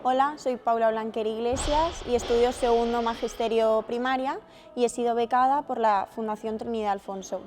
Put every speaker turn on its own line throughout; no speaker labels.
Hola, soy Paula Blanquer Iglesias y estudio segundo Magisterio Primaria y he sido becada por la Fundación Trinidad Alfonso.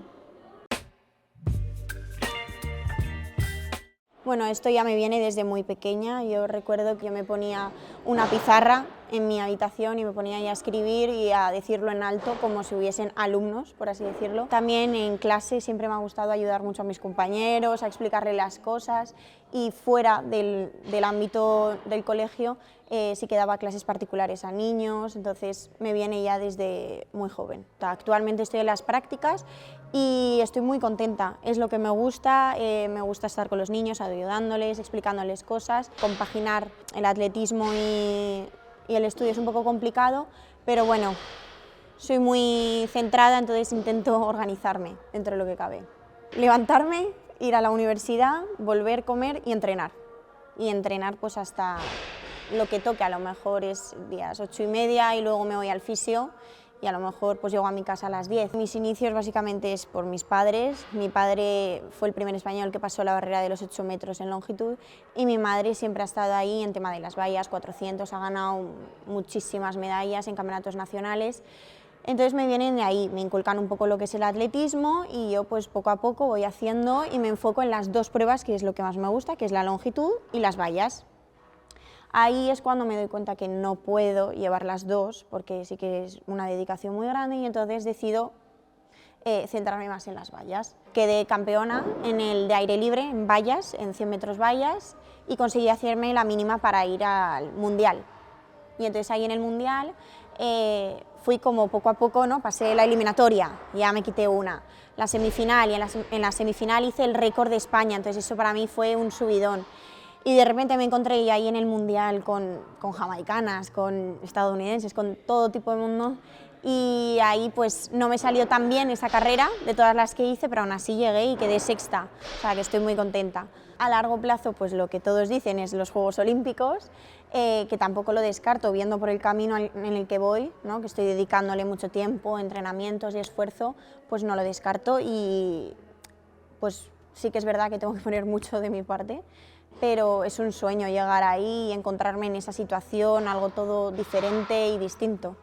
Bueno, esto ya me viene desde muy pequeña. Yo recuerdo que yo me ponía una pizarra en mi habitación y me ponía ahí a escribir y a decirlo en alto como si hubiesen alumnos, por así decirlo. También en clase siempre me ha gustado ayudar mucho a mis compañeros, a explicarles las cosas, y fuera del ámbito del colegio sí que daba clases particulares a niños, entonces me viene ya desde muy joven. Actualmente estoy en las prácticas y estoy muy contenta, es lo que me gusta estar con los niños, ayudándoles, explicándoles cosas. Compaginar el atletismo y el estudio es un poco complicado, pero bueno, soy muy centrada, entonces intento organizarme dentro de lo que cabe. Levantarme, ir a la universidad, volver, comer y entrenar. Y entrenar pues hasta lo que toque, a lo mejor es días 8:30 y luego me voy al fisio y a lo mejor pues llego a mi casa a las 10. Mis inicios básicamente es por mis padres. Mi padre fue el primer español que pasó la barrera de los 8 metros en longitud y mi madre siempre ha estado ahí en tema de las vallas, 400, ha ganado muchísimas medallas en campeonatos nacionales. Entonces me vienen de ahí, me inculcan un poco lo que es el atletismo y yo pues poco a poco voy haciendo y me enfoco en las dos pruebas que es lo que más me gusta, que es la longitud y las vallas. Ahí es cuando me doy cuenta que no puedo llevar las dos, porque sí que es una dedicación muy grande, y entonces decido centrarme más en las vallas. Quedé campeona en el de aire libre, en vallas, en 100 metros vallas, y conseguí hacerme la mínima para ir al mundial. Y entonces ahí en el mundial fui como poco a poco, ¿no? Pasé la eliminatoria, ya me quité una, la semifinal, y en la semifinal hice el récord de España, entonces eso para mí fue un subidón. Y de repente me encontré ahí en el mundial con jamaicanas, con estadounidenses, con todo tipo de mundo, y ahí pues no me salió tan bien esa carrera de todas las que hice, pero aún así llegué y quedé sexta, o sea que estoy muy contenta. A largo plazo pues lo que todos dicen es los Juegos Olímpicos, que tampoco lo descarto viendo por el camino en el que voy, ¿no? Que estoy dedicándole mucho tiempo, entrenamientos y esfuerzo, pues no lo descarto, y pues sí que es verdad que tengo que poner mucho de mi parte, pero es un sueño llegar ahí y encontrarme en esa situación, algo todo diferente y distinto.